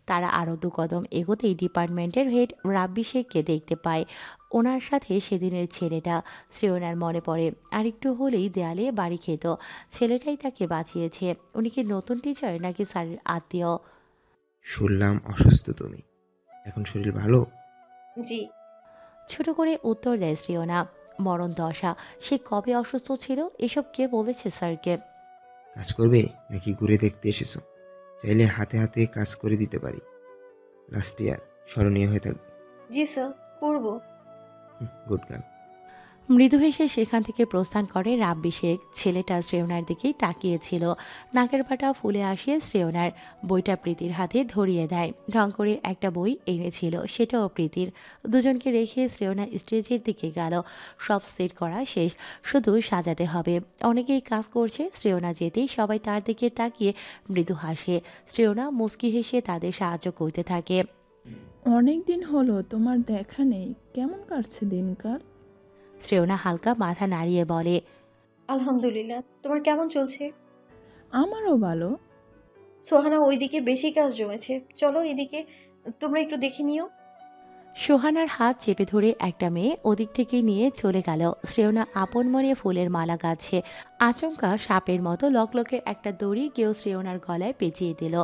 তারা আরও 2 কদম এগোতেই ডিপার্টমেন্টের হেড রাব্বি শেখকে দেখতে পায়। ওনার সাথে সেদিনের ছেলেটা। শ্রেয়নার মনে পড়ে আরেকটু হলেই দেয়ালে বাড়ি খেত। ছেলেটাই তাকে বাঁচিয়েছে। উনি কি নতুন টিচার নাকি স্যারের আত্মীয়? শুনলাম অসুস্থ তুমি। এখন শরীর ভালো? জি। ছোট করে উত্তর দেয় শ্রেয়না। মরণ দশা। সে কবে অসুস্থ ছিল এসব কে বলেছে স্যারকে? কাজ করবে নাকি ঘুরে দেখতে এসেছো? চাইলে হাতে হাতে কাজ করে দিতে পারি। লাস্ট ইয়ার স্মরণীয় হয়ে থাকবে। জি স্যার, করব। Good girl. মৃদু হেসে সেখান থেকে প্রস্থান করে রাব্বি শেখ। ছেলেটা শ্রেয়নার দিকেই তাকিয়েছিল। নাকের পাটা ফুলে আসে শ্রেয়নার। বইটা প্রীতির হাতে ধরিয়ে দেয়। ঢং করে একটা বই এনেছিল, সেটাও প্রীতির। দুজনকে রেখে শ্রেয়না স্টেজের দিকে গেল। সব সেট করা শেষ, শুধু সাজাতে হবে। অনেকেই কাজ করছে। শ্রেয়না যেতেই সবাই তার দিকে তাকিয়ে মৃদু হাসে। শ্রেয়না মুচকি হেসে তাদের সাহায্য করতে থাকে। অনেক দিন হলো তোমার দেখা নেই, কেমন কাটছে দিনকাল? শ্রেয়না হালকা মাথা নাড়িয়ে বলে, আলহামদুলিল্লাহ, তোমার কেমন চলছে? আমারও ভালো। সোহানা ওইদিকে বেশি কাজ জমেছে, চলো এদিকে, তোমরা একটু দেখে নিও। সোহানার হাত চেপে ধরে একটা মেয়ে ওদিক থেকে নিয়ে চলে গেল। শ্রেয়না আপন মনে ফুলের মালা গাচ্ছে। আচমকা সাপের মতো লকলকে একটা দড়ি কেউ শ্রেয়নার গলায় পেঁচিয়ে দিল।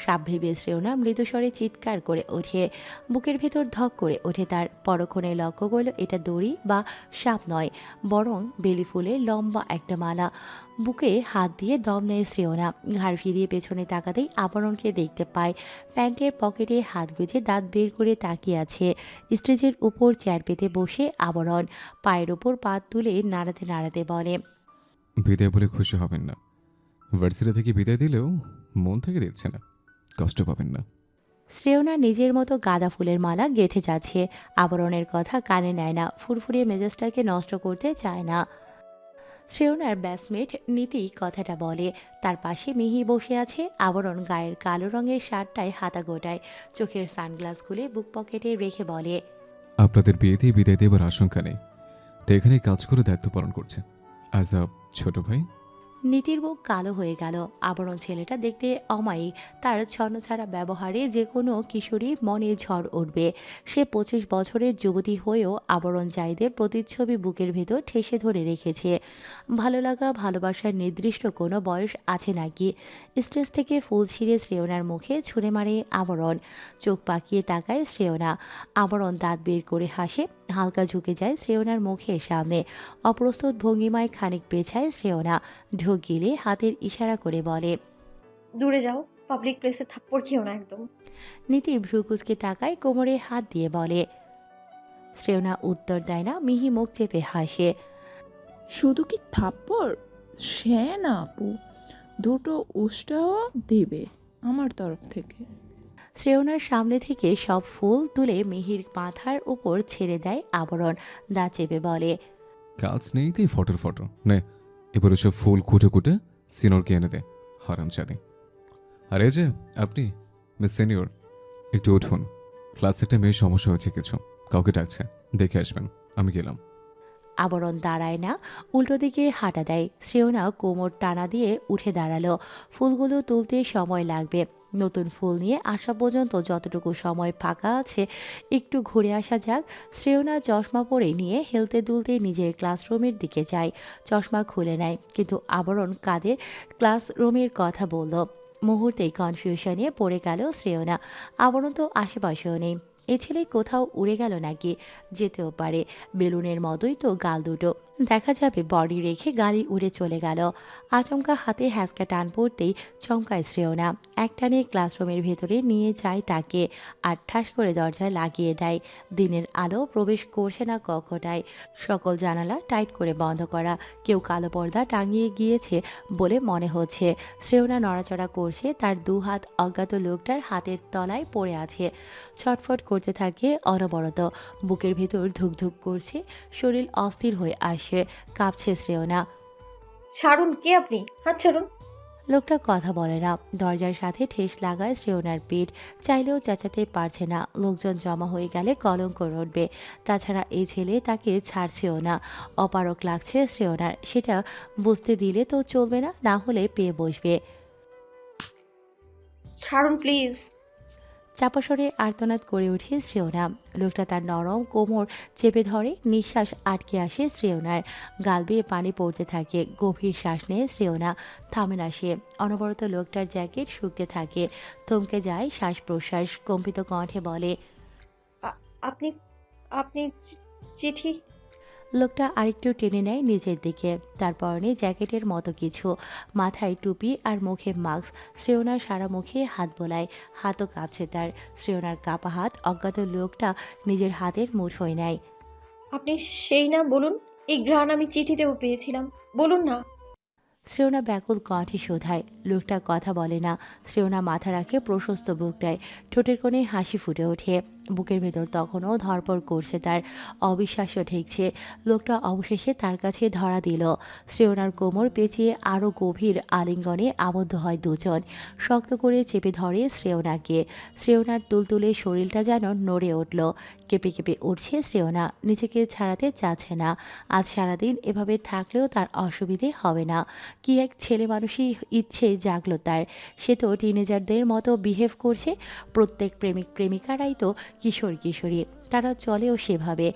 সাপ ভেবে শ্রেয়না মৃদুস্বরে চিৎকার করে ওঠে। বুকের ভেতর ধক করে ওঠে তার। পরক্ষণে লক্ষ্য করল এটা দড়ি বা সাপ নয়, বরং বেলি ফুলের লম্বা একটা মালা। বুকে হাত দিয়ে দম নেয় শ্রেয়না। ঘাড় ফিরিয়ে পেছনে তাকাতেই আবরণকে দেখতে পায়। প্যান্টের পকেটে হাত গুজে দাঁত বের করে তাকিয়ে আছে। স্টেজের উপর চেয়ার পেতে বসে আবরণ পায়ের ওপর পা তুলে নাড়াতে নাড়াতে বলে, বিদায় বলে খুশি হবেন না। ভার্সিটি থেকে বিদায় দিলেও মন থেকে দিচ্ছে না, কষ্ট পাবেন না। শ্রেয়না নিজের মতো গাঁদা ফুলের মালা গেঁথে যাচ্ছে। আবরণের কথা কানে নেয় না, ফুরফুরিয়ে মেজাজটাকে নষ্ট করতে চায় না। শ্রেয়নার ব্যাসমেট নীতি কথাটা বলে। তার পাশে মিহি বসে আছে। আবরণ গায়ের কালো রঙের শার্টটায় হাতা গোটায়। চোখের সানগ্লাস খুলে বুক পকেটে রেখে বলে, আপনাদের বিয়েতে বিদায় দেবার আশঙ্কা নেই, তো এখানে কাজ করে দায়িত্ব পালন করছে অ্যাজ আ ছোট ভাই। নীতির মুখ কালো হয়ে গেল। আবরণ ছেলেটা দেখতে অমায়িক। তার ছন্নছাড়া ব্যবহারে যে কোনো কিশোরী মনে ঝড় উঠবে। সে 25 বছরের যুবতী হয়েও আবরণ জাইদের প্রতিচ্ছবি বুকের ভেতর ঠেসে ধরে রেখেছে। ভালো লাগা ভালোবাসার নির্দিষ্ট কোনো বয়স আছে নাকি? স্টেজ থেকে ফুল ছিঁড়ে শ্রেয়নার মুখে ছুঁড়ে মারে আবরণ। চোখ পাকিয়ে তাকায় শ্রেয়না। আবরণ দাঁত বের করে হাসে। হালকা ঝুঁকে যায় শ্রেয়নার মুখের সামনে। অপ্রস্তুত ভঙ্গিমায় খানিক পেছায় শ্রেয়না। ঢোক গিলে হাতের ইশারা করে বলে, দূরে যাও, পাবলিক প্লেসে থাপ্পড় খেও না একদম। নীতি ভ্রুকুচকে টাকায় কোমরে হাত দিয়ে বলে। শ্রেয়না উত্তর দেয় না, মিহি মুখ চেপে হাসে। শুধু কি থাপ্পড়? সে না আপু, দুটো উষ্টাও দিবে আমার তরফ থেকে। শ্রেয়নার সামনে থেকে সব ফুল তুলে মিহির মাথার উপর ছেড়ে দেয় আবরণ। দা চেপে বলে, কাজ নেই তাই ফটোর ফটো নে, এবার ওসব ফুল কুটে কুটে সিনিয়রকে এনে দে, হারাম চাঁদি। আর এই যে আপনি মিস সিনিয়র, একটু উঠুন। ক্লাসে একটা মেয়ের সমস্যা হয়েছে কিছু, কাউকে ডাকছে, দেখে আসবেন। আমি গেলাম। আবরণ দাঁড়ায় না, উল্টো দিকে হাঁটা দেয়। শ্রেয়না কোমর টানা দিয়ে উঠে দাঁড়ালো। ফুলগুলো তুলতে সময় লাগবে। নতুন ফুল নিয়ে আসা পর্যন্ত যতটুকু সময় ফাঁকা আছে একটু ঘুরে আসা যাক। শ্রেয়না চশমা পরে নিয়ে হেলতে দুলতে নিজের ক্লাসরুমের দিকে যায়। চশমা খুলে নেয়, কিন্তু আবরণ কাদের ক্লাসরুমের কথা বলল। মুহূর্তেই কনফিউশনে পড়ে গেল শ্রেয়না। আবরণ তো আশেপাশেও নেই। এ ছেলে কোথাও উড়ে গেল নাকি? যেতেও পারে। বেলুনের মতোই তো গাল দুটো, দেখা যাবে বডি রেখে গালি উড়ে চলে গেল। আচমকা হাতে হ্যাঁচকা টান পড়তেই চমকায় শ্রেয়না। একটানে ক্লাসরুমের ভেতরে নিয়ে যায় তাকে, আর ঠাস করে দরজায় লাগিয়ে দেয়। দিনের আলো প্রবেশ করছে না কক্ষটায়। সকল জানালা টাইট করে বন্ধ করা। কেউ কালো পর্দা টাঙিয়ে গিয়েছে বলে মনে হচ্ছে। শ্রেয়না নড়াচড়া করছে, তার দুহাত অজ্ঞাত লোকটার হাতের তলায় পড়ে আছে। ছটফট করতে থাকে অনবরত। বুকের ভেতর ধুকধুক করছে, শরীর অস্থির হয়ে আসে, কাঁপছে শ্রেয়না। ছাড়ুন, কে আপনি? হাত ছাড়ুন। লোকটা কথা বলে না। দরজার সাথে ঠেস লাগায় শ্রেয়নার পিঠ। চাইলেও চেঁচাতে পারছে না। লোকজন জমা হয়ে গেলে কলঙ্ক রটবে। তাছাড়া এই ছেলে তাকে ছাড়ছেও না। অপারক লাগছে শ্রেয়নার, সেটা বুঝতে দিলে তো চলবে না, না হলে পেয়ে বসবে। ছাড়ুন প্লিজ। চাপাসরে আর্তনাদ করে ওঠে শ্রেয়না। লোকটা তার নরম কোমর চেপে ধরে, নিঃশ্বাস আটকে আসে শ্রেয়নার। গাল বেয়ে পানি পড়তে থাকে। গভীর শ্বাস নেয় শ্রেয়না, থামে না সে। অনবরত লোকটার জ্যাকেট শুকতে থাকে। থমকে যায় শ্বাস প্রশ্বাস। কম্পিত কণ্ঠে বলে, আপনি আপনি চিঠি। লোকটা আরেকটু টেনে নেয় নিজের দিকে। তার পরনে জ্যাকেটের মতো কিছু, মাথায় টুপি আর মুখে মাস্ক। শ্রেয়নার সারা মুখে হাত বোলায়, হাতও কাঁপছে তার। শ্রেয়নার কাপা হাত অজ্ঞাত লোকটা নিজের হাতের মুঠোয় নেয়। আপনি সেই না, বলুন। এই ঘ্রাণ আমি চিঠিতেও পেয়েছিলাম, বলুন না। শ্রেয়না ব্যাকুল কণ্ঠে শোধায়। লোকটা কথা বলে না। শ্রেয়না মাথা রাখে প্রশস্ত বুকটায়। ঠোঁটের কোণে হাসি ফুটে ওঠে। বুকের ভেতর তখনও ধরপড় করছে তার। অবিশ্বাস্য ঠেকছে। লোকটা অবশেষে তার কাছে ধরা দিল। শ্রেয়নার কোমর পেঁচিয়ে আরও গভীর আলিঙ্গনে আবদ্ধ হয় দুজন। শক্ত করে চেপে ধরে শ্রেয়নাকে। শ্রেয়নার তুলতুলে শরীরটা যেন নড়ে উঠল। কেঁপে কেঁপে উঠছে শ্রেয়না। নিজেকে ছাড়াতে চাচ্ছে না। আজ সারাদিন এভাবে থাকলেও তার অসুবিধে হবে না। কি এক ছেলে মানুষই ইচ্ছে জাগলো তার। সে তো টিনেজারদের মতো বিহেভ করছে। প্রত্যেক প্রেমিক প্রেমিকারাই তো কিশোর কিশোরী, তারা চলেও সেভাবে,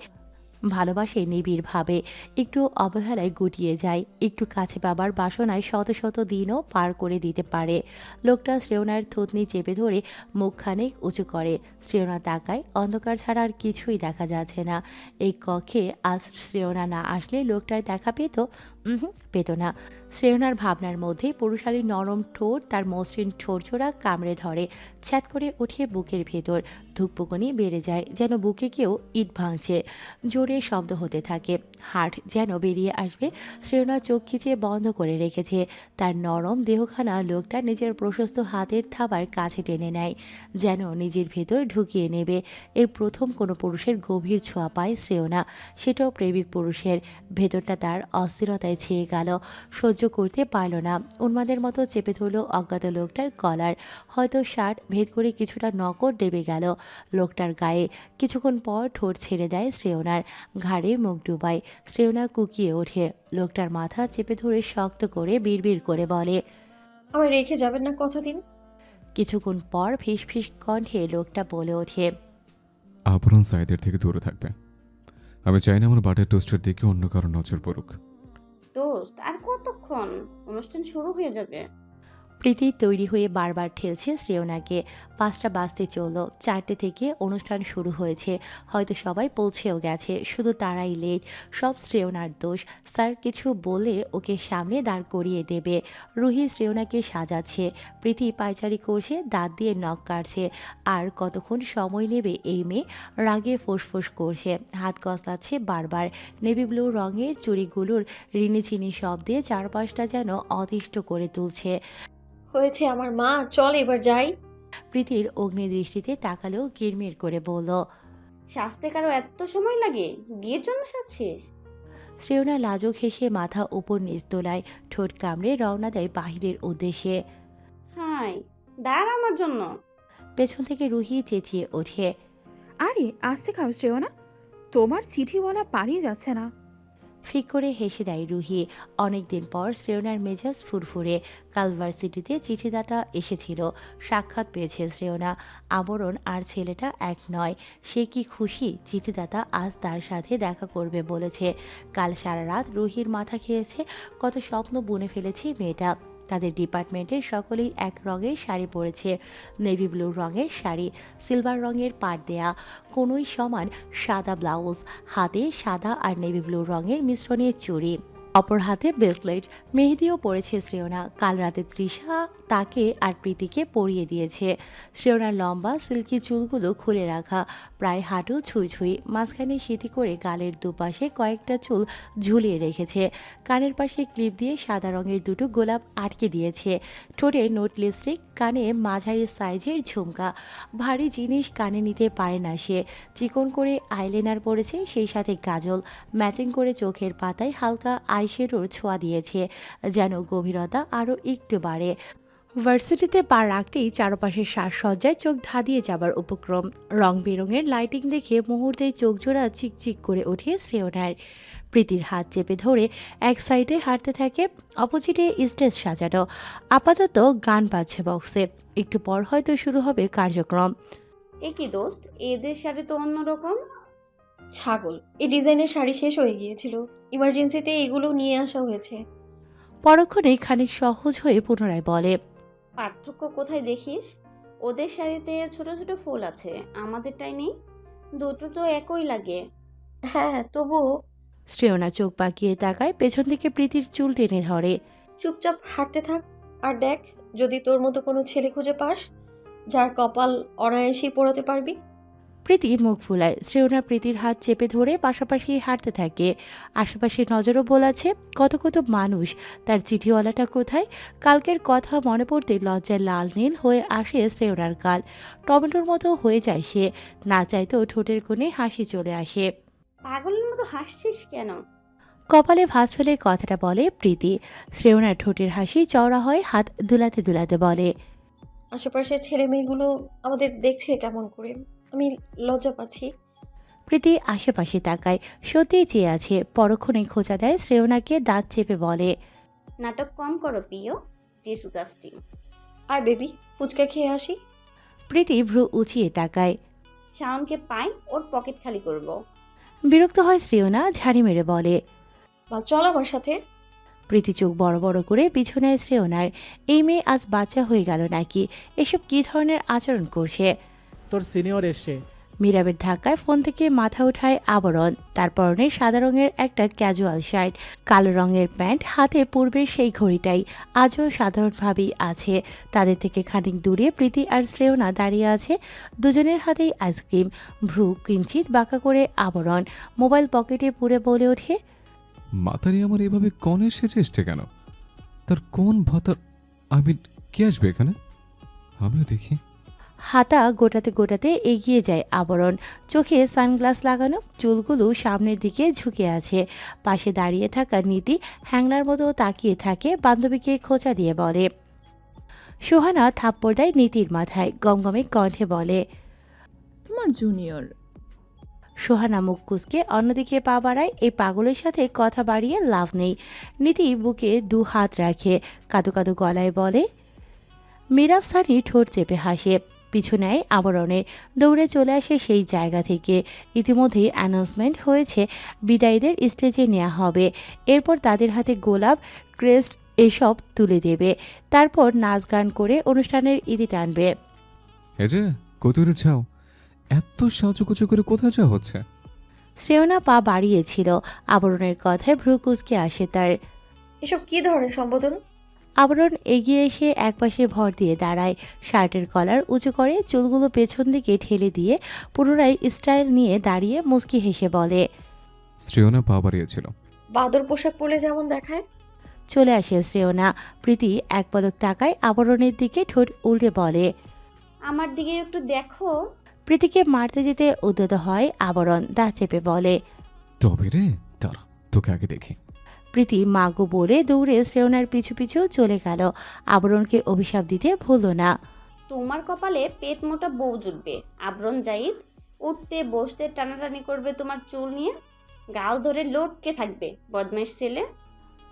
ভালোবাসে নিবিড়ভাবে। একটু অবহেলায় গুটিয়ে যায়, একটু কাছে পাবার বাসনায় শত শত দিনও পার করে দিতে পারে। লোকটা শ্রেয়নার থুতনি চেপে ধরে মুখখানেক উঁচু করে। শ্রেয়না তাকায়। অন্ধকার ছাড়া আর কিছুই দেখা যাচ্ছে না। এই কক্ষে আজ শ্রেয়না না আসলে লোকটার দেখা পেত? পেত না। শ্রেয়নার ভাবনার মধ্যে পুরুষালী নরম ঠোঁট তার মসৃণ ঠোঁটজোড়া কামড়ে ধরে। ছ্যাদ করে ওঠে বুকের ভেতর। ধুকপুকুনি বেড়ে যায়, যেন বুকে কেউ ইট ভাঙছে। জোরে শব্দ হতে থাকে। হার্ট যেন বেরিয়ে আসবে। শ্রেয়না চোখ খিচে বন্ধ করে রেখেছে। তার নরম দেহখানা লোকটা নিজের প্রশস্ত হাতের থাবার কাছে টেনে নেয়, যেন নিজের ভেতর ঢুকিয়ে নেবে। এই প্রথম কোনো পুরুষের গভীর ছোঁয়া পায় শ্রেয়না, সেটাও প্রেমিক পুরুষের। ভেতরটা তার অস্থিরতায় ছেয়ে গেল। সহ্য করতে পারল না। উন্মাদের মতো চেপে ধরল অজ্ঞাত লোকটার কলার। হয়তো শার্ট ভেদ করে কিছুটা নকর ডেবে গেল লোকটার গায়ে। কিছুক্ষণ পর ঠোঁট ছেড়ে দেয় শ্রেয়নার। ঘাড়ে মুখ ডুবায়। শ্রেয়না কুকিয়ে ওঠে। লোকটার মাথা চেপে ধরে শক্ত করে বিড়বিড় করে বলে, আমার রেখে যাবেন না, কথা দিন। কিছুক্ষণ পর ফিস ফিস কণ্ঠে লোকটা বলে ওঠে, আবরণ সাইদের থেকে দূরে থাকবে। আমি চাই না আমার বাটার টোস্টের দিকে অন্য কারো নজর পড়ুক। দোস্ত, আর কতক্ষণ? অনুষ্ঠান শুরু হয়ে যাবে। প্রীতি তৈরি হয়ে বারবার ঠেলছে শ্রেয়নাকে। 5টা বাজতে চলল। 4টে থেকে অনুষ্ঠান শুরু হয়েছে। হয়তো সবাই পৌঁছেও গেছে, শুধু তারাই লেট। সব শ্রেয়নার দোষ। স্যার কিছু বলে ওকে সামনে দাঁড় করিয়ে দেবে। রুহি শ্রেয়নাকে সাজাচ্ছে। প্রীতি পায়চারি করছে, দাঁত দিয়ে নখ কাটছে। আর কতক্ষণ সময় নেবে এই মেয়ে? রাগে ফোঁস করছে, হাত কসলাচ্ছে বারবার। নেভি ব্লু রঙের চুড়িগুলোর রিনিচিনি শব্দে চারপাশটা যেন অতিষ্ঠ করে তুলছে। হয়েছে আমার মা, চল এবার যাই। প্রীতির অগ্নিদৃষ্টিতে তাকালেও কিরমির করে বলল, সাজতে কারো এত সময় লাগে? বিয়ের জন্য সাজছিস? শ্রেয়না লাজুক হেসে মাথা উপর নিচ তোলায়। ঠোঁট কামড়ে রওনা দেয় বাহিরের উদ্দেশ্যে। হাই, দাঁড়া আমার জন্য। পেছন থেকে রুহি চেঁচিয়ে ওঠে, আরে আস্তে খাও শ্রেয়না, তোমার চিঠিওয়ালা পালিয়ে যাচ্ছে না। ফিক করে হেসে দেয় রুহি। অনেকদিন পর শ্রেয়নার মেজাজ ফুরফুরে। কাল ভার্সিটিতে চিঠিদাতা এসেছিল। সাক্ষাৎ পেয়েছে শ্রেয়না। আবরণ আর ছেলেটা এক নয়। সে কি খুশি! চিঠিদাতা আজ তার সাথে দেখা করবে বলেছে। কাল সারা রাত রুহির মাথা খেয়েছে। কত স্বপ্ন বুনে ফেলেছে মেয়েটা। তাদের ডিপার্টমেন্টের সকলেই এক রঙের শাড়ি পরেছে। নেভি ব্লু রঙের শাড়ি, সিলভার রঙের পাড় দেয়া, কোনোই সমান সাদা ব্লাউজ, হাতে সাদা আর নেভি ব্লু রঙের মিশ্রণের চুড়ি, অপর হাতে ব্রেসলেট। মেহেদিও পরেছে শ্রেয়না। কাল রাতে তৃষা তাকে আর প্রীতিকে পরিয়ে দিয়েছে। শ্রেয়নার লম্বা সিল্কি চুলগুলো খুলে রাখা, প্রায় হাঁটু ছুঁই ছুঁই। মাঝখানে সিঁথি করে গালের দুপাশে কয়েকটা চুল ঝুলিয়ে রেখেছে। কানের পাশে ক্লিপ দিয়ে সাদা রঙের দুটো গোলাপ আটকে দিয়েছে। ঠোঁটে নোট লিপস্টিক, কানে মাঝারি সাইজের ঝুমকা। ভারী জিনিস কানে নিতে পারে না সে। চিকন করে আইলাইনার পরেছে, সেই সাথে কাজল। ম্যাচিং করে চোখের পাতায় হালকা আইশ্যাডোর ছোঁয়া দিয়েছে, যেন গভীরতা আরও একটু বাড়ে। ভার্সিটিতে পা রাখতেই চারপাশের সাজসজ্জায় চোখ ধাঁধিয়ে যাবার উপক্রম। রং বেরঙের লাইটিং দেখে মুহূর্তেই চোখ জোড়া চিকচিক করে ওঠে শ্রেয়নার। প্রীতির হাত চেপে ধরে এক সাইডে হাঁটতে থাকে। অপোজিটে স্টেজ সাজানো। আপাতত গান বাজছে বক্সে। একটু পর হয়তো শুরু হবে কার্যক্রম। এ কি দোস্ত, এদের সাথে তো অন্যরকম। ছাগল, এই ডিজাইনের শাড়ি শেষ হয়ে গিয়েছিল, ইমার্জেন্সিতে এগুলো নিয়ে আসা হয়েছে। পরক্ষণেই খানিক সহজ হয়ে পুনরায় বলে, পার্থক্য কোথায় দেখিস? ওদের শাড়িতে ছোট ছোট ফুল আছে, আমাদেরটাই নেই। দুটো তো একই লাগে। হ্যাঁ, তবুও। শ্রেয়না চোখ পাকিয়ে তাকায়, পেছন থেকে প্রীতির চুল টেনে ধরে। চুপচাপ হাঁটতে থাক, আর দেখ যদি তোর মতো কোনো ছেলে খুঁজে পাস যার কপাল অনায়াসেই পোড়াতে পারবি। প্রীতি মুখ ফুলায়। শ্রেয়না প্রীতির হাত চেপে ধরে পাশাপাশি হাঁটতে থাকে। আশেপাশে নজরও বোলাচ্ছে কত কত মানুষ। তার চিঠিওয়ালাটা কোথায়? কালকের কথা মনে পড়তে লজ্জায় লাল নীল হয়ে আসে শ্রেয়নার গাল। টমেটোর মতো হয়ে যায় সে। না চাইতেও ঠোঁটের কোণে হাসি চলে আসে। পাগলের মতো হাসছিস কেন? কপালে ভাঁজ ফেলে কথাটা বলে প্রীতি। শ্রেয়নার ঠোঁটের হাসি চওড়া হয়, হাত দুলাতে দুলাতে বলে, আশেপাশের ছেলে মেয়েগুলো আমাদের দেখছে কেমন করে, আমি লজ্জা পাচ্ছি। প্রীতি আশেপাশে তাকায়, সত্যিই চেয়ে আছে। পরক্ষণে খোঁচা দেয় শ্রেয়নাকে, দাঁত চেপে বলে, নাটক কম করো প্রিয়, ডিসগাস্টিং। আর বেবি, ফুচকা খেয়ে আসি। প্রীতি ভ্রু উঁচিয়ে তাকায়। শাওনকে পাই, ওর পকেট খালি করব। বিরক্ত হয় শ্রেয়না, ঝাড়ি মেরে বলে। বা চল আমার সাথে। প্রীতি চোখ বড় বড় করে পিছনে শ্রেয়নার। এই মেয়ে আজ বাচ্চা হয়ে গেল নাকি? এসব কী ধরনের আচরণ করছে? তোর সিনিয়র এসে। মীরাবের ধাক্কায় ফোন থেকে মাথা উঠায় আবরণ। তার পরনে সাদা রঙের একটা ক্যাজুয়াল শার্ট, কালো রঙের প্যান্ট, হাতে পূর্বের সেই ঘড়িটাই আজও সাধারণভাবেই আছে। তাদের থেকে খানিক দূরে প্রীতি আর শ্রেয়না দাঁড়িয়ে আছে, দুজনের হাতেই আইসক্রিম। ভ্রু কিঞ্চিত বাঁকা করে আবরণ মোবাইল পকেটে পুরে বলে ওঠে, মাতারি আমার এভাবে কনে সেচে এসছে কেন? তার কোন ভাতার, আমি কে আসবে এখানে? আমিও দেখি। হাতা গোটাতে গোটাতে এগিয়ে যায় আবরণ। চোখে সানগ্লাস লাগানো, চুলগুলো সামনের দিকে ঝুঁকে আছে। পাশে দাঁড়িয়ে থাকা নীতি হ্যাংলার মতো তাকিয়ে থাকে, বান্ধবীকে খোঁচা দিয়ে বলে। সোহানা থাপ্পড় দেয় নীতির মাথায়, গমগমে কণ্ঠে বলে। তোমার জুনিয়র। সোহানা মুখ কুঁচকে অন্যদিকে পা বাড়ায়। এই পাগলের সাথে কথা বাড়িয়ে লাভ নেই। নীতি বুকে দু হাত রাখে, কাদো কাদো গলায় বলে। মীরাব সানি ঠোঁট চেপে হাসে, পিছু নেয় আবরণের। দৌড়ে চলে আসে সেই জায়গা থেকে। ইতিমধ্যেই অ্যানাউন্সমেন্ট হয়েছে বিদায়ীদের স্টেজে নেওয়া হবে। এরপর তাদের হাতে গোলাপ, ক্রেস্ট এসব তুলে দেবে। তারপর নাচ গান করে অনুষ্ঠানের ইতি টানবে। এই যে কতুরের ছাও, এত সাজুকুচু করে কোথায় যাওয়া হচ্ছে? শ্রেয়না পা বাড়িয়েছিল, আবরণের কথায় ভ্রু কুঁচকে আসে তার। এসব কি ধরনের সম্বোধন? আবরণ এগিয়ে এসে একপাশে ভর দিয়ে দাঁড়ায়, শার্টের কলার উঁচু করে, চুলগুলো পেছন দিকে ঠেলে দিয়ে পুনরায় স্টাইল নিয়ে দাঁড়িয়ে মুচকি হেসে বলে। শ্রেয়না পা বাড়িয়েছিল। বাদর পোশাক পরলে যেমন দেখায়। চলে আসে শ্রেয়না। প্রীতি এক পলক তাকায় আবরণের দিকে, ঠোঁট উল্টে বলে। আমার দিকে একটু দেখো। প্রীতিকে মারতে যেতে উদ্যত হয় আবরণ, দাঁত চেপে বলে। তবে রে, তারা তোকে আগে দেখি। প্রীতি মাগো বলে দৌড়ে শ্রেয়নার পিছু পিছু চলে গেল। আবরণকে অভিশাপ দিতে ভুলল না। তোমার কপালে পেট মোটা বউ জুটবে আবরণ জাহিদ। উঠতে বসতে টানাটানি করবে তোমার চুল নিয়ে, গাল ধরে লটকে থাকবে বদমাইশ ছেলে।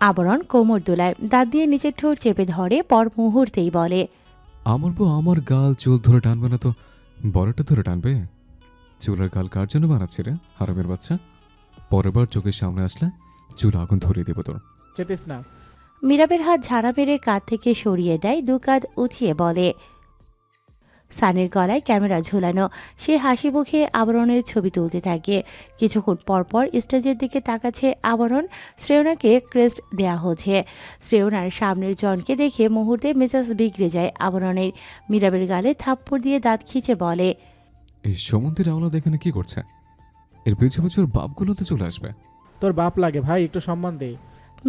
আবরণ কোমর দোলায়, দাঁত দিয়ে নিচের ঠোঁট চেপে ধরে, পর মুহূর্তেই বলে। আমার বউ আমার গাল চুল ধরে টানবে না তো বড়টা ধরে টানবে? চুলের গাল কার জন্য বানাচ্ছি রে হারামের বাচ্চা? পরের বার চোখের সামনে আসলে চুল আগুন ধরিয়ে দেবো তোর। চেতিস না। মীরাবের হাত ঝাড়া মেরে কাঁধ থেকে সরিয়ে দেয়, দু কাঁধ উঁচিয়ে বলে। সানির গলায় ক্যামেরা ঝোলানো, সে হাসি মুখে আবরণের ছবি তুলতে থাকে। কিছুক্ষণ পরপর স্টেজের দিকে তাকাচ্ছে আবরণ। শ্রেয়নাকে ক্রেস্ট দেয়া হচ্ছে। শ্রেয়নার সামনের জনকে দেখে মুহূর্তে মেজাজ বিগড়ে যায় আবরণের। মীরাবের গালে থাপ্পড় দিয়ে দাঁত খিচে বলে। এই সমুদ্রের আওলাদ এখানে কি করছে? এর পিছু পিছু ওর বাপগুলো তো চলে আসবে। তোর বাপ লাগে ভাই, একটু সম্মান দে।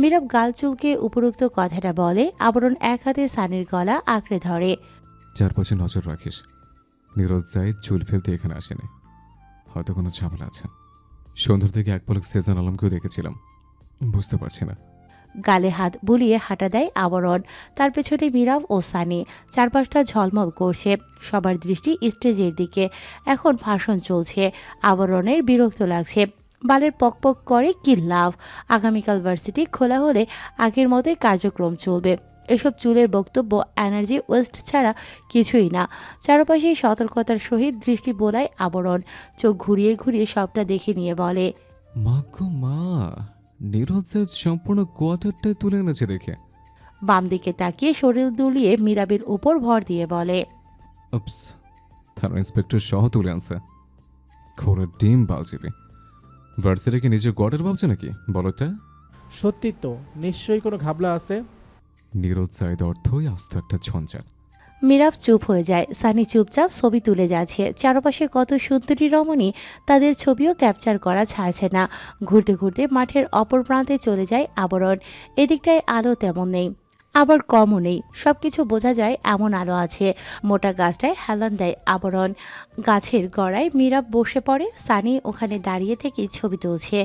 মীরাব গাল চুলকে উপরোক্ত কথাটা বলে। আবরণ এক হাতে সানির গলা আঁকড়ে ধরে। চারপাশে নজর রাখিস। নীরজ জাহিদ চুল ফেলতে এখানে আসেনি, হয়তো কোনো ঝামেলা আছে। সন্ধ্যার থেকে এক পলক সেজান আলমকেও দেখেছিলাম, বুঝতে পারছি না। গালে হাত বুলিয়ে হাঁটা দেয় আবরণ। তার পেছনে মীরাব ও সানি। চারপাশটা ঝলমল করছে, সবার দৃষ্টি স্টেজের দিকে। এখন ভাষণ চলছে। আবরণের বিরক্ত লাগছে, বালের পকপক করে কি লাভ? আগামীকাল ভার্সিটি খোলা হলে আগের মতোই কার্যক্রম চলবে। এসব চুলের বক্তব্য এনার্জি ওয়েস্ট ছাড়া কিছুই না। চারপাশে সতর্কতার সহিত দৃষ্টি বোলায় আবরণ, চোখ ঘুরিয়ে ঘুরিয়ে সবটা দেখে নিয়ে বলে, মা গো মা, নীরজ সম্পূর্ণ কোয়ার্টারটাই তুলে এনেছে দেখে। বাম দিকে তাকিয়ে শরীর দুলিয়ে মীরাবের উপর ভর দিয়ে বলে, উপস, থানা ইন্সপেক্টর সহ তুলে আনছে। খোরের ডিম বালচিবি। ভার্সিটিকে নিজের গডের ভাবছে নাকি বলটা? সত্যি তো, নিশ্চয়ই কোনো ঘাবলা আছে। নীরজ জায়েদ অর্থই আস্ত একটা ঝঞ্ঝাট। মীরাব চুপ হয়ে যায়। সানি চুপচাপ ছবি তুলে যাচ্ছে। চারপাশে কত সুন্দরী রমণী, তাদের ছবিও ক্যাপচার করা ছাড়ছে না। ঘুরতে ঘুরতে মাঠের অপর প্রান্তে চলে যায় আবরণ। এদিকটায় আলো তেমন নেই, আবার কমও নেই। সবকিছু বোঝা যায় এমন আলো আছে। মোটা গাছটায় হেলান দেয় আবরণ। গাছের গড়ায় মীরাব বসে পড়ে। সানি ওখানে দাঁড়িয়ে থেকে ছবি তুলছে।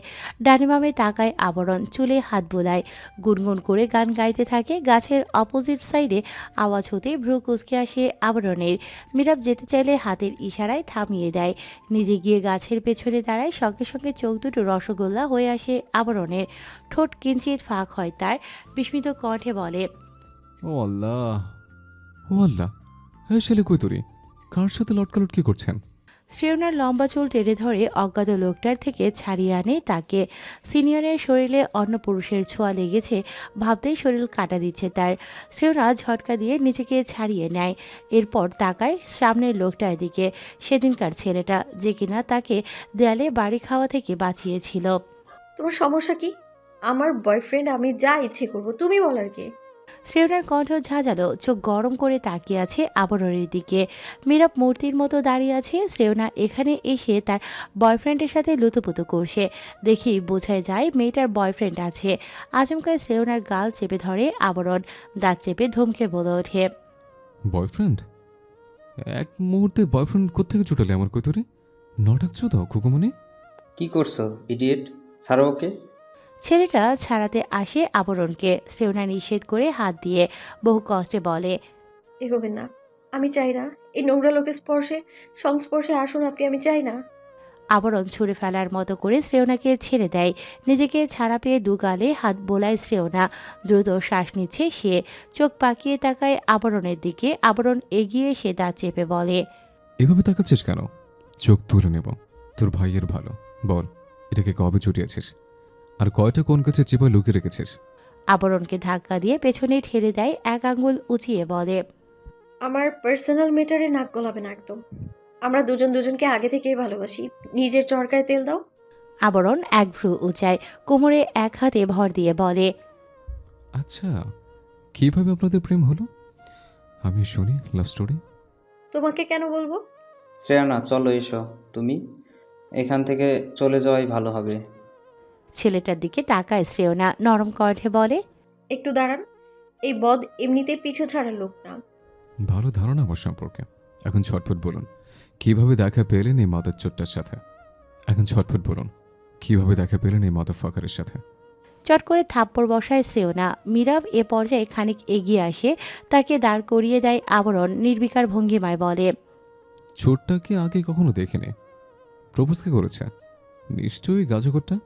ডানে বামে তাকায় আবরণ, চুলে হাত বোলায়, গুনগুন করে গান গাইতে থাকে। গাছের অপোজিট সাইডে আওয়াজ হতে ভ্রু কুঁচকে আসে আবরণের। মীরাব যেতে চাইলে হাতের ইশারায় থামিয়ে দেয়। নিজে গিয়ে গাছের পেছনে দাঁড়ায়। সঙ্গে সঙ্গে চোখ দুটো রসগোল্লা হয়ে আসে আবরণের। ঠোঁট কিঞ্চিত ফাঁক হয় তার। বিস্মিত কণ্ঠে বলে, ও আল্লাহ, ও আল্লাহ, হ্যাঁ ছেলে কই তুরি, কার সাথে লটকালটকি করছেন? শ্রেয়নার লম্বা চুল টেনে ধরে অজ্ঞাত লোকটার থেকে ছাড়িয়ে আনে তাকে। সিনিয়রের শরীরে অন্য পুরুষের ছোঁয়া লেগেছে ভাবতেই শরীর কাটা দিচ্ছে তার। শ্রেয়না ঝটকা দিয়ে নিজেকে ছাড়িয়ে নেয়। এরপর তাকায় সামনের লোকটার দিকে, সেদিনকার ছেলেটা যে কিনা তাকে দেয়ালে বাড়ি খাওয়া থেকে বাঁচিয়েছিল। তোমার সমস্যা কি? আমার বয়ফ্রেন্ড, আমি যা ইচ্ছে করব, তুমি বলার কে? শ্রেয়নার কণ্ঠ ঝাঁঝালো, চোখ গরম করে তাকিয়ে আছে আবরণের দিকে। মীরাব মূর্তির মতো দাঁড়িয়ে আছে। শ্রেয়না এখানে এসে তার বয়ফ্রেন্ডের সাথে লুতুপুতু করছে দেখেই বোঝাই যায় মেয়েটার বয়ফ্রেন্ড আছে। আচমকায় শ্রেয়নার গাল চেপে ধরে আবরণ, দাঁত চেপে ধমকে বলে ওঠে, বয়ফ্রেন্ড? এক মুহূর্তে বয়ফ্রেন্ড কোত্থেকে ছুটালে আমার কৈতরি? নটাকছো তো খুকুমনি? কি করছো ইডিয়েট? ছাড়ো ওকে। ছেলেটা ছাড়াতে আসে আবরণকে। শ্রেয়না নিষেধ করে হাত দিয়ে বহু কষ্টে বলে, এগোবেন না, আমি চাই না। এই নোংরা লোকের সংস্পর্শে আসুন আপনি, আমি চাই না। আবরণ ছুঁড়ে ফেলার মতো করে শ্রেয়নাকে ছেড়ে দেয়। নিজেকে ছাড়া পেয়ে দুগালে হাত বোলায় শ্রেয়না। দ্রুত শ্বাস নিচ্ছে সে। চোখ পাকিয়ে তাকায় আবরণের দিকে। আবরণ এগিয়ে এসে দাঁত চেপে বলে, এভাবে তাকাচ্ছিস কেন? চোখ তুলে নেব। তোর ভাইয়ের ভালো, বল এটাকে কবে জুটিয়েছিস? আর কয়টা কোন কাছে চিপায় লুকিয়ে রেখেছিস? আবরণকে ধাক্কা দিয়ে পেছনে ঠেলে দেয়, এক আঙ্গুল উঁচিয়ে বলে, আমার পার্সোনাল ম্যাটারে নাক গলাবে না একদম। আমরা দুজন দুজনকে আগে থেকেই ভালোবাসি। নিজের চরকায় তেল দাও। আবরণ এক ভ্রু উঁচায়, কোমরে এক হাতে ভর দিয়ে বলে, আচ্ছা, কিভাবে আপনাদের প্রেম হলো? আমি শুনি লাভ স্টোরি। তোমাকে কেন বলবো? শ্রেয়ানা, চলো এসো। তুমি এখান থেকে চলে যাওয়াই ভালো হবে। ছেলেটার দিকে তাকায় শ্রেয়না, নরম কণ্ঠে বলে, একটু দাঁড়ান। এই বদ এমনিতে পিছু ছাড়ার লোক না। ভালো ধারণা আমার সম্পর্কে। এখন ছটফট বলুন, কিভাবে দেখা পেলেন এই মাদার চোটটার সাথে? এখন ছটফট বলুন, কিভাবে দেখা পেলেন এই মাদার ফাকারের সাথে? চট করে থাপ্পড় বসায় শ্রেয়না। মীরাব এ পর্যায়ে খানিক এগিয়ে আসে, তাকে দাঁড় করিয়ে দেয় আবরণ। নির্বিকার ভঙ্গিমায় বলে, চোটটাকে আগে কখনো দেখিনি। প্রপোজ কে করেছে? নিশ্চয়ই গাজকরটা।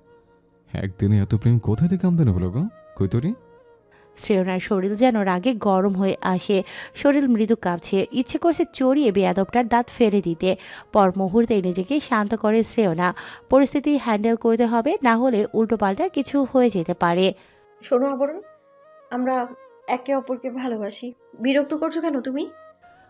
একদিনে এত প্রেম কোথায় থেকে আমদানি হলো গো কৈতরি? শ্রেয়নার শরীর যেন রাগে গরম হয়ে আসে। শরীর মৃদু কাঁপছে। ইচ্ছে করছে চড়িয়ে বেয়াদবটার দাঁত ফেলে দিতে। পর মুহূর্তে নিজেকে শান্ত করে শ্রেয়না। পরিস্থিতি হ্যান্ডেল করতে হবে, না হলে উল্টোপাল্টা কিছু হয়ে যেতে পারে। শোনো আবরণ, আমরা একে অপরকে ভালোবাসি। বিরক্ত করছো কেন তুমি?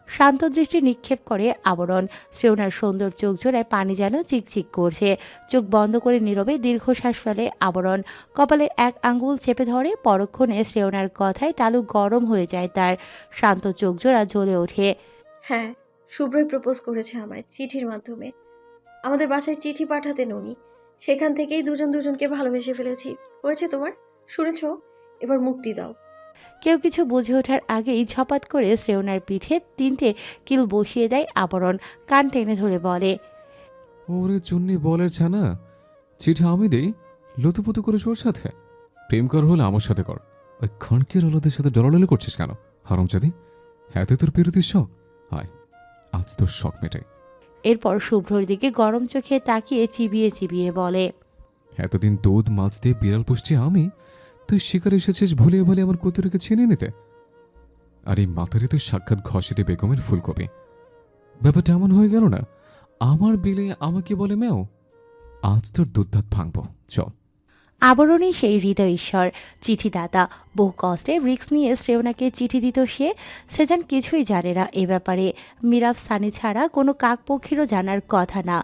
শান্ত দৃষ্টি নিক্ষেপ করে আবরণ। শ্রেয়নার সুন্দর চোখ জোড়ায় পানি যেন চিকচিক করছে। চোখ বন্ধ করে নীরবে দীর্ঘশ্বাস ফেলে আবরণ। কপালে এক আঙ্গুল চেপে ধরে। পরক্ষণে শ্রেয়নার কথায় তালু গরম হয়ে যায় তার। শান্ত চোখ জোড়া জ্বলে ওঠে। হ্যাঁ, শুভ্রই প্রপোজ করেছে আমায় চিঠির মাধ্যমে। আমাদের বাসায় চিঠি পাঠাতেন উনি। সেখান থেকেই দুজন দুজনকে ভালোবেসে ফেলেছি। হয়েছে তোমার? শুনেছো? এবার মুক্তি দাও। কেউ কিছু বুঝে ওঠার আগেই ঝপাত করে শ্রেয়নার পিঠে 3টে কিল বসিয়ে দেয় আবরণ। কান টেনে ধরে বলে, ওরে চুন্নি বলের ছানা, চিঠি আমি দেই লতুপুতু করে ওর সাথে? প্রেম কর হলে আমার সাথে কর। ওই খড়কের ওলাদের সাথে ডলাডলি করছিস কেন হারামজাদি? এত তোর বিরতির শখ? আয়, আজ তোর শখ মেটাই। এরপর শুভ্রর দিকে গরম চোখে তাকিয়ে চিবিয়ে চিবিয়ে বলে, এতদিন দুধ মাছ দিয়ে বিড়াল পুষছি আমি, তুই শিকার এসেছিস ভুলিয়ে ভুলিয়ে আমার কুতুরিকে ছিনিয়ে নিতে? আর এই মাথারে তো সাক্ষাৎ ঘষেটে বেগমের ফুলকপি। ব্যাপারটা এমন হয়ে গেল না, আমার বিলে আমাকে বলে মেও। আজ তোর দুধ ভাঙবো, চল। আবরণী সেই হৃদয় ঈশ্বর চিঠিদাতা। বহু কষ্টে রিস্ক নিয়ে শ্রেয়নাকে চিঠি দিত সে। সেজান কিছুই জানে না এ ব্যাপারে। মিরাব সানি ছাড়া কোনো কাকপক্ষীরও জানার কথা না।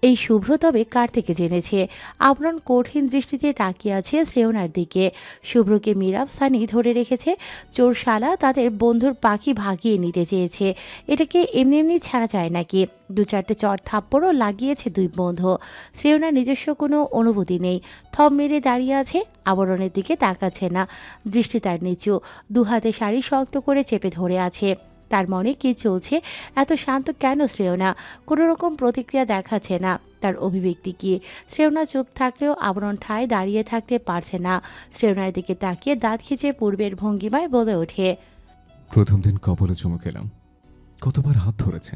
এই শুভ্র তবে কার থেকে জেনেছে? আবরণ কঠিন দৃষ্টিতে তাকিয়ে আছে শ্রেয়নার দিকে। শুভ্রকে মিরাব সানি ধরে রেখেছে। চোর শালা তাদের বন্ধুর পাখি ভাগিয়ে নিতে চেয়েছে। এটাকে এমনি এমনি ছাড়া যায় নাকি? দু চারটে চর থাপ্পড়ও লাগিয়েছে দুই বন্ধু। শ্রেয়নার নিজস্ব কোনো অনুভূতি নেই। থম মেরে দাঁড়িয়ে আছে, আবরণের দিকে তাকাচ্ছে না। দৃষ্টি তার নিচু, দুহাতে শাড়ি শক্ত করে চেপে ধরে আছে। তার মনে কি চলছে? এত শান্ত কেন শ্রেয়না? কোনো রকম প্রতিক্রিয়া দেখাচ্ছে না। তার অভিব্যক্তি কি? শ্রেয়না চুপ থাকলেও আবরণ ঠায় দাঁড়িয়ে থাকতে পারছে না। শ্রেয়নার দিকে তাকিয়ে দাঁত খিচে পূর্বের ভঙ্গিমায় বলে ওঠে, প্রথম দিন কপালে চুমু খেলাম, কতবার হাত ধরেছে।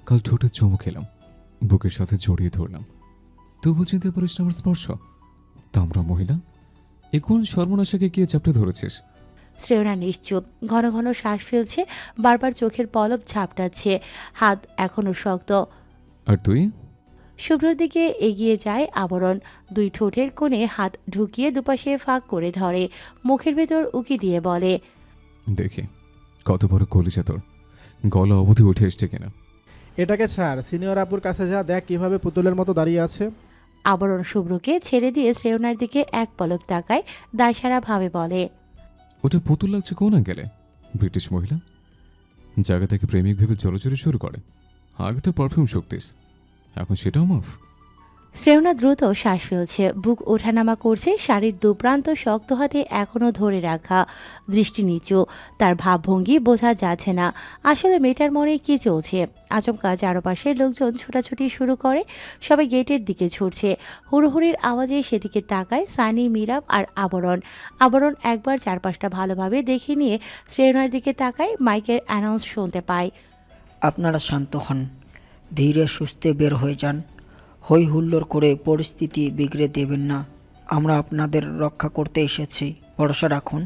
কাল ঠোঁটে চুমু খেলাম, বুকের সাথে জড়িয়ে ধরলাম। তবু চিনতে পারিস না আমার স্পর্শ? তামরা মহিলা, এ কোন সর্বনাশাকে গিয়ে চাপড়ে ধরেছিস? শ্রেয়না নিশ্চুপ, ঘন ঘন শ্বাস ফেলছে, বারবার চোখের পলক ঝাপটাচ্ছে, হাত এখনো শক্ত। আর তুই? শুভ্রর দিকে এগিয়ে যায় আবরণ। দুই ঠোঁটের কোণে হাত ঢুকিয়ে দুপাশে ফাঁক করে ধরে, মুখের ভেতর উকি দিয়ে বলে, দেখি কত বড় কলিজা তোর, গলা অবধি উঠে এসছে কিনা। এটাকে ছাড়, সিনিয়র আপুর কাছে যা, দেখ কিভাবে পুতুলের মতো দাঁড়িয়ে আছে। আবরণ শুভ্রকে ছেড়ে দিয়ে শ্রেয়নার দিকে এক পলক তাকায়, দায়সারা ভাবে বলে, ওটা পুতুল লাগছে কোন অ্যাঙ্গেলে? ব্রিটিশ মহিলা জায়গা থেকে প্রেমিক ভেবে জলচুরি শুরু করে। আগে তো পারফিউম শক্তিস, এখন সেটাও মাফ। শ্রেয়না দ্রুত শ্বাস ফেলছে, বুক ওঠানামা করছে, শাড়ির দুপ্রান্ত শক্ত হাতে এখনও ধরে রাখা, দৃষ্টি নিচু। তার ভাবভঙ্গি বোঝা যাচ্ছে না আসলে মেয়েটার মনে কি চলছে। আচমকা চারপাশের লোকজন ছোটাছুটি শুরু করে, সবাই গেটের দিকে ছুটছে। হুড়োহুড়ির আওয়াজে সেদিকে তাকায় সানি, মিরাব আর আবরণ। আবরণ একবার চারপাশটা ভালোভাবে দেখে নিয়ে শ্রেয়নার দিকে তাকায়, মাইকের অ্যানাউন্স শুনতে পায়, আপনারা শান্ত হন, ধীরে সুস্থে বের হয়ে যান, হই হুল্লোড় করে পরিস্থিতি বিগড়ে দেবেন না। আমরা আপনাদের রক্ষা করতে এসেছি, ভরসা রাখুন।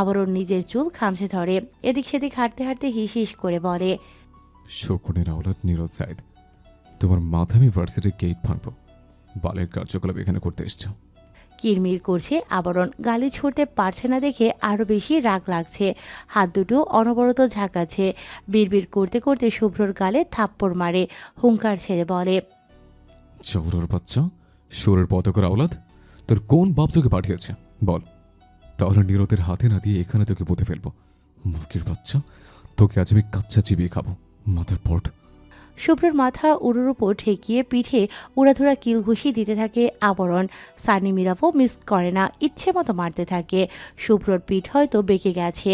আবরণ নিজের চুল খামচে ধরে, এদিক সেদিক হাঁটতে হাঁটতে হিস হিস করে বলে, শকুনের আওলাদ নীরজ সাইদ, তোমার মাথা আমি ভার্সিটির গেট ভাঙবো। বালের কার্যকলাপ এখানে করতে এসছো। কিরমির করছে আবরণ, গালি ছুড়তে পারছে না দেখে আরও বেশি রাগ লাগছে। হাত দুটো অনবরত ঝাঁকাচ্ছে, বিড়বিড় করতে করতে শুভ্রর গালে থাপ্পড় মারে, হুঙ্কার ছেড়ে বলে, চৌরের বাচ্চা, সুরের পতাকার আওলাদ, তোর কোন বাপ তোকে পাঠিয়েছে বল? তাহলে নীরদের হাতে না দিয়ে এখানে তোকে পুঁতে ফেলবো। মুরগির বাচ্চা, তোকে আজ আমি কাচ্চা চিবিয়ে খাবো, মাথার পট। শুভ্রর মাথা উড়োর উপর ঠেকিয়ে পিঠে উড়াধুরা কিল ঘুষি দিতে থাকে আবরণ। সানি মিরাফও মিস করে না, ইচ্ছে মতো মারতে থাকে। শুভ্রর পিঠ হয়তো বেঁকে গেছে।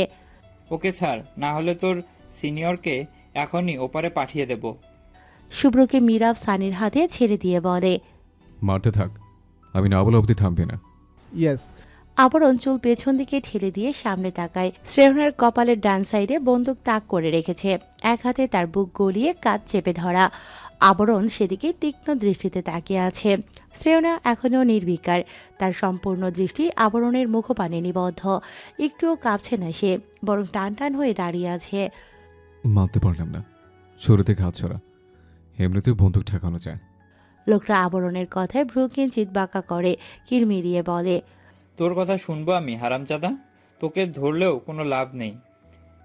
ওকে ছাড়, না হলে তোর সিনিয়রকে এখনই ওপারে পাঠিয়ে দেব। শুভ্রকে মিরাফ সানির হাতে ছেড়ে দিয়ে বলে, মারতে থাক, আমি না বলা অবধি থামবে না। ইয়েস। আবরণ চুল পেছন দিকে ঠেলে দিয়ে সামনে তাকায়। শ্রেয়নার কপালের ডান সাইডে বন্দুক তাক করে রেখেছে, এক হাতে তার বুক গলিয়ে কাঁধ চেপে ধরা। আবরণ সেদিকে তীক্ষ্ণ দৃষ্টিতে তাকিয়ে আছে। শ্রেয়না এখনও নির্বিকার, তার সম্পূর্ণ দৃষ্টি আবরণের মুখপানে নিবদ্ধ। একটুও কাঁপছে না সে, বরং টান টান হয়ে দাঁড়িয়ে আছে। মারতে পারলাম না, শুরু থেকে হাত ছড়া, এমনিতেও বন্দুক ঠেকানো যায়। লোকটা আবরণের কথায় ভ্রু কিঞ্চিত বাঁকা করে, কিরমিরিয়ে বলে, তোর কথা শুনবো আমি হারামজাদা? তোকে ধরলেও কোনো লাভ নেই,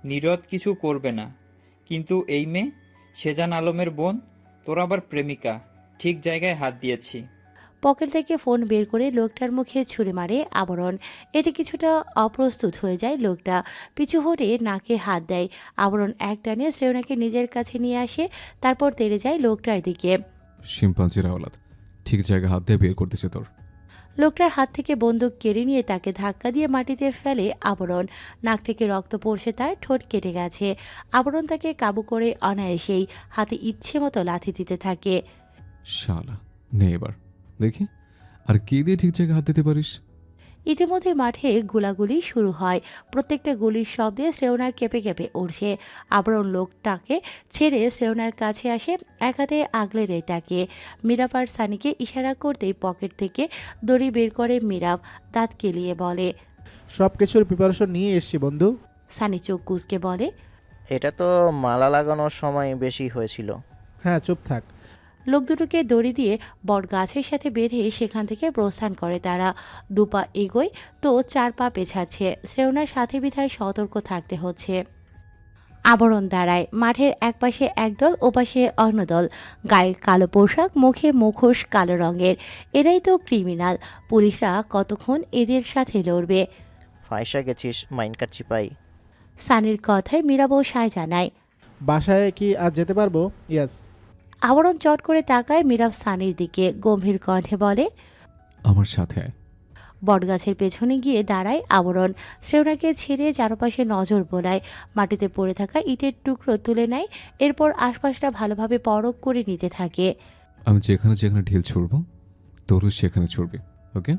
নীরদ কিছু করবে না। কিন্তু এই মেয়ে সেজান আলমের বোন, তোর আবার প্রেমিকা, ঠিক জায়গায় হাত দিয়েছি। পকেট থেকে ফোন বের করে লোকটার মুখে ছুঁড়ে মারে আবরণ। এতে কিছুটা অপ্রস্তুত হয়ে যায় লোকটা, পিছু হটে নাকে হাত দেয়। আবরণ এক টানে শ্রেয়নাকে নিজের কাছে নিয়ে আসে, তারপর তেড়ে যায় লোকটার দিকে। শিম্পাঞ্জির আওলাদ, ঠিক জায়গায় হাত দিয়ে বের করতেছে তোর। লোকটার হাত থেকে বন্দুক কেড়ে নিয়ে তাকে ধাক্কা দিয়ে মাটিতে ফেলে আবরণ। নাক থেকে রক্ত পড়ছে, তার ঠোঁট কেটে গেছে। আবরণ তাকে কাবু করে অনায়াসেই হাতে ইচ্ছে মতো লাথি দিতে থাকে। শালা, নে এবার দেখি আর কে দিয়ে ঠিক জায়গায় হাত দিতে পারিস। ইতিমধ্যে মাঠে গোলাগুলি শুরু হয়, প্রত্যেকটা গুলির শব্দে শ্রেয়না কেঁপে কেঁপে উঠছে। আবরণ লোকটাকে ছেড়ে শ্রেয়নার কাছে আসে, এক হাতে আগলে দেয় তাকে। মিরাব আর সানিকে ইশারা করতেই পকেট থেকে দড়ি বের করে মিরাব, দাঁত কেলিয়ে বলে, সব কিছুর প্রিপারেশন নিয়ে এসছি বন্ধু। সানি চোখ কুঁচকে বলে, এটা তো মালা লাগানোর সময় বেশি হয়েছিল। হ্যাঁ, চুপ থাক। লোক দুটোকে দড়ি দিয়ে বট গাছের সাথে বেঁধে সেখান থেকে প্রস্থান করে তারা। দুপা এগোয় তো 4 পা পেছাচ্ছে। শ্রেয়নার সাথে বিধায় সতর্ক থাকতে হচ্ছে। আবরণ দাঁড়ায়। মাঠের একপাশে একদল, ওপাশে অন্য দল। গায়ে কালো পোশাক, মুখে মুখোশ কালো রঙের। এরাই তো ক্রিমিনাল। পুলিশরা কতক্ষণ এদের সাথে লড়বে? ফাইসা গেছিস মাইনকার চিপাই। সানির কথায় মীরাবও সায় জানায়। বাসায় কি আজ যেতে পারবো? ইয়েস। আবরণ চট করে তাকায় মীরাব সানির দিকে, গম্ভীর কণ্ঠে বলে, আমার সাথে আয়। বটগাছের পেছনে গিয়ে দাঁড়ায় আবরণ। শ্রেয়নাকে ছেড়ে চারপাশে নজর বোলায়। মাটিতে পড়ে থাকা ইটের টুকরো তুলে নেয়। এরপর আশপাশটা ভালোভাবে পরখ করে নিতে থাকে। আমি যেখানে যেখানে ঢিল ছুড়বো তোরও সেখানে ছুড়বি, ওকে?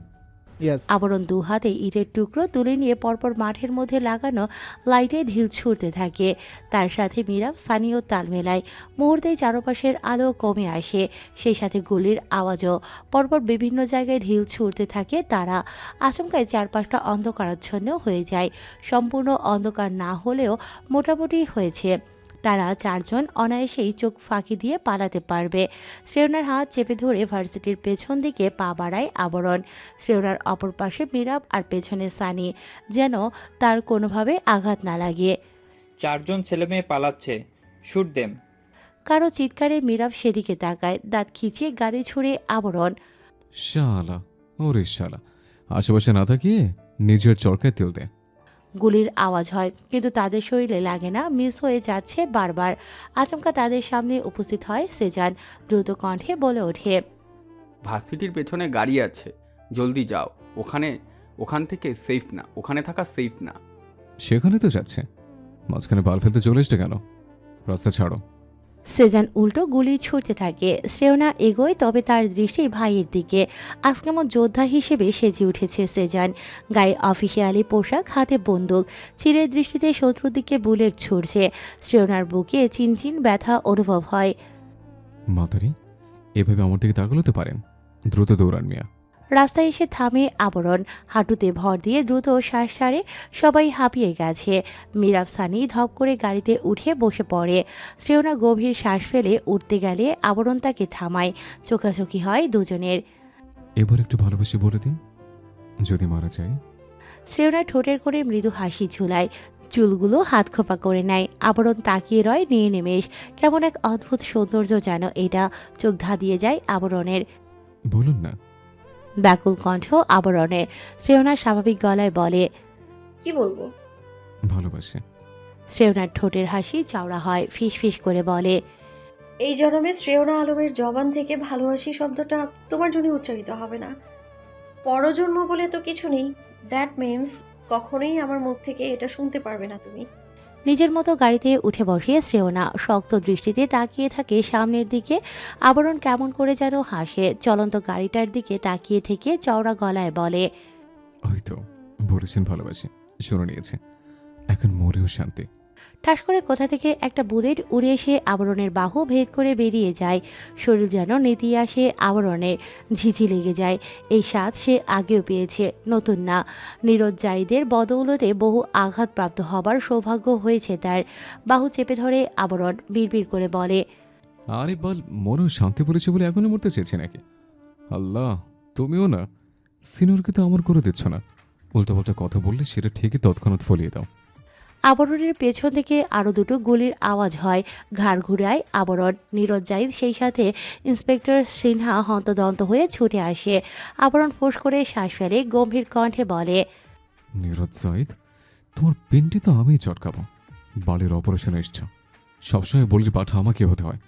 ইয়েস। আবরণ 2 হাতে ইটের টুকরো তুলে নিয়ে পরপর মাঠের মধ্যে লাগানো লাইটে ঢিল ছুড়তে থাকে। তার সাথে মীরাব সানিও তাল মেলায়। মুহূর্তেই চারপাশের আলো কমে আসে, সেই সাথে গুলির আওয়াজও। পরপর বিভিন্ন জায়গায় ঢিল ছুড়তে থাকে তারা। আচমকায় চারপাশটা অন্ধকারাচ্ছন্ন হয়ে যায়। সম্পূর্ণ অন্ধকার না হলেও মোটামুটি হয়েছে। তারা 4 জন অনায়াসেই চোখ ফাঁকি দিয়ে পালাতে পারবে। শ্রেয়নার হাত চেপে ধরে ভার্সিটির পেছন দিকে পা বাড়ায় আবরণ। শ্রেয়নার অপর পাশে মীরাব আর পেছনে সানি, যেন তার কোনোভাবে আঘাত না লাগে। 4 জন ছেলে মেয়ে পালাচ্ছে, শুট দেম। কারো চিৎকারে মীরাব সেদিকে তাকায়। দাঁত খিচিয়ে গাড়ি ছুড়ে আবরণ। শালা, ওরে শালা, আশেপাশে না থাকিয়ে নিজের চরকায় তেল দে। গুলির আওয়াজ হয়, কিন্তু তাদের শরীরে লাগে না, মিস হয়ে যাচ্ছে বারবার। আচমকা তাদের সামনে উপস্থিত হয় সেজান। দ্রুত কণ্ঠে বলে ওঠে, ভার্সিটির পেছনে গাড়ি আছে, জলদি যাও। ওখান থেকে সেফ না, ওখানে থাকা সেফ না। সেখানে তো যাচ্ছে, মাঝখানে বাল ফেলতে চলে এসছে কেন? রাস্তা ছাড়ো। সেজান উল্টো গুলি ছুটতে থাকে। শ্রেয়না এগোয়, তবে তার দৃষ্টি ভাইয়ের দিকে। আজ কেমন যোদ্ধা হিসেবে সেজে উঠেছে সেজান। গায়ে অফিসিয়ালি পোশাক, হাতে বন্দুক। চিরের দৃষ্টিতে শত্রুর দিকে বুলেট ছুড়ছে। শ্রেয়নার বুকে চিনচিন ব্যথা অনুভব হয়। মাতারি, এভাবে আমার দিকে তাকালো তো পারেন। দ্রুত দৌড়ান মিয়া। রাস্তায় এসে থামে আবরণ। হাঁটুতে ভর দিয়ে দ্রুত শ্বাস ছাড়ে। সবাই হাঁপিয়ে গেছে। মীরাব সানি ধপ করে গাড়িতে উঠে বসে পড়ে। শ্রেয়না গভীর শ্বাস ফেলে উঠতে গেলে আবরণ তাকে থামায়। চোখাচোখি হয় দুজনের। এবার একটু ভালোবেসে বলে দিন, যদি মারা যায়। শ্রেয়না ঠোঁটের করে মৃদু হাসি ঝুলায়। চুলগুলো হাত খোপা করে নেয়। আবরণ তাকিয়ে রয় নিমেষ। কেমন এক অদ্ভুত সৌন্দর্য যেন এটা। চোখ ধাঁধিয়ে যায় আবরণের। বলুন না। ব্যাকুল কণ্ঠ আবরণের। শ্রেয়না স্বাভাবিক গলায় বলে, কি বলবো? ভালোবাসে। শ্রেয়নার ঠোঁটের হাসি চওড়া হয়। ফিস করে বলে, এই জন্মে শ্রেয়না আলমের জবান থেকে ভালোবাসি শব্দটা তোমার জন্য উচ্চারিত হবে না। পরজন্ম বলে তো কিছু নেই। দ্যাট মিন্স কখনোই আমার মুখ থেকে এটা শুনতে পারবে না তুমি। নিজের মতো গাড়িতে উঠে বসিয়ে শ্রেয়না শক্ত দৃষ্টিতে তাকিয়ে থাকে সামনের দিকে। আবরণ কেমন করে যেন হাসে। চলন্ত গাড়িটার দিকে তাকিয়ে থেকে চওড়া গলায় বলে, হয়তো বলেছেন ভালোবাসি, শুনে নিয়েছে, এখন মরেও শান্তি। ঠাস করে কোথা থেকে একটা বুলেট উড়ে এসে আবরণের বাহু ভেদ করে বেরিয়ে যায়। শরীর যেন নেতিয়ে আসে আবরণের। ঝিঝি লেগে যায়। এই স্বাদ সে আগেও পেয়েছে, নতুন না। নীরজ জাহিদের বদৌলতে বহু আঘাতপ্রাপ্ত হবার সৌভাগ্য হয়েছে তার। বাহু চেপে ধরে আবরণ বিড়বিড় করে বলে, আরে বল, মরেও শান্তি বলেছে বলে এখনই মরতে চেয়েছে নাকি? আল্লাহ, তুমিও না, সিনিয়রকে তো আমার করে দিচ্ছ না। উল্টাপাল্টা কথা বললে সেটা ঠিকই তৎক্ষণাৎ ফলিয়ে দাও। আবরণের পেছন থেকে আরও 2টো গুলির আওয়াজ হয়। ঘাড় ঘুরায় আবরণ। নীরজ জাহিদ, সেই সাথে ইন্সপেক্টর সিনহা হন্তদন্ত হয়ে ছুটে আসে। আবরণ ফোঁস করে শ্বাস ফেলে, গম্ভীর কণ্ঠে বলে, নীরজ জাহিদ, তোমার পিনটি তো আমিই চটকাবো। বালের অপারেশনে এসছো, সবসময় বলির পাঠা আমাকে হতে হয়।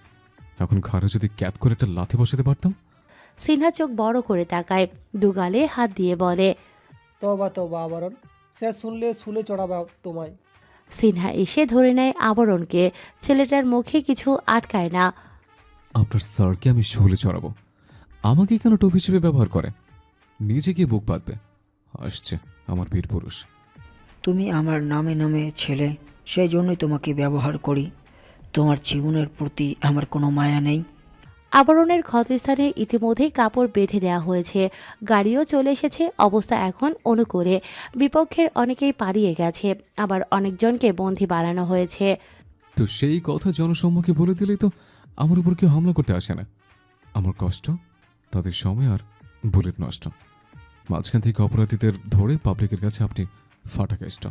এখন ঘাড়ে যদি ক্যাত করে একটা লাথি বসাতে পারতাম। সিনহা চোখ বড় করে তাকায়, দুগালে হাত দিয়ে বলে, তবা আবরণ, সে শুনলে শুলে চড়াবা তোমায়। সিনহা এসে ধরে নেয় আবরণকে। ছেলেটার মুখে কিছু আটকায় না। আপনার স্যারকে আমি শুলে চড়াবো, আমাকে কেন টোপ হিসেবে ব্যবহার করে? নিজে গিয়ে বুক বাঁধবে। আসছে আমার বীর পুরুষ। তুমি আমার নামে ছেলে, সেই জন্যই তোমাকে ব্যবহার করি। তোমার জীবনের প্রতি আমার কোনো মায়া নেই। আবরণের ক্ষতস্থানে ইতিমধ্যেই কাপড় বেঁধে দেওয়া হয়েছে, গাড়িও চলে এসেছে। অবস্থা এখন অনুকূলে। বিপক্ষের অনেকেই পালিয়ে গেছে, আবার অনেকজনকে বন্দী বানানো হয়েছে। তো সেই কথা জনসম্মুখে বলে দিলেই তো আমার উপর কেউ হামলা করতে আসে না। আমার কষ্ট, তাদের সময় আর বুলেট নষ্ট। মাঝখান থেকে অপরাধীদের ধরে পাবলিকের কাছে আপনি ফাটা কেষ্ট।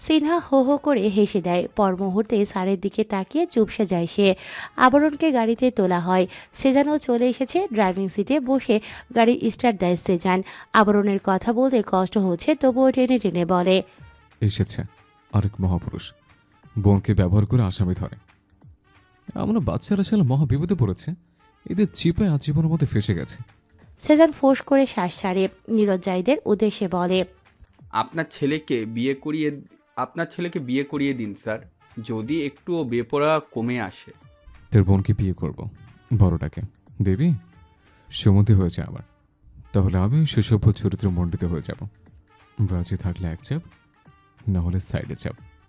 সিনহা হো হো করে হেসে দেয়। পর মুহূর্তে স্যারের দিকে তাকিয়ে চুপসে যায় সে। আবরণকে গাড়িতে তোলা হয়। সেজানও চলে এসেছে। ড্রাইভিং সিটে বসে গাড়ি স্টার্ট দেয় সেজান। আবরণের কথা বলতে কষ্ট হচ্ছে, তবুও টেনে টেনে বলে, এসেছে আরেক মহাপুরুষ, বোনকে ব্যবহার করে আসামি ধরে। আমরা বাচ্চারা সালে মহা বিপদে পড়েছে, এদের চিপায় আজীবনের মধ্যে ফেসে গেছে। সেজান ফোঁস করে শ্বাস ছাড়ে। নীরজ জাহিদের উদ্দেশ্যে বলে, আপনার ছেলেকে বিয়ে করিয়ে দিন স্যার, যদি একটুও বেপরা কমে আসে। তোর বোনকে বিয়ে করব, বড়টাকে দেবী। সুমতি হয়েছে আমার, তাহলে আমি সুসভ্য চরিত্র মণ্ডিত হয়ে যাব। রাজি থাকলে এক চাপ, না হলে সাইডে চাপ।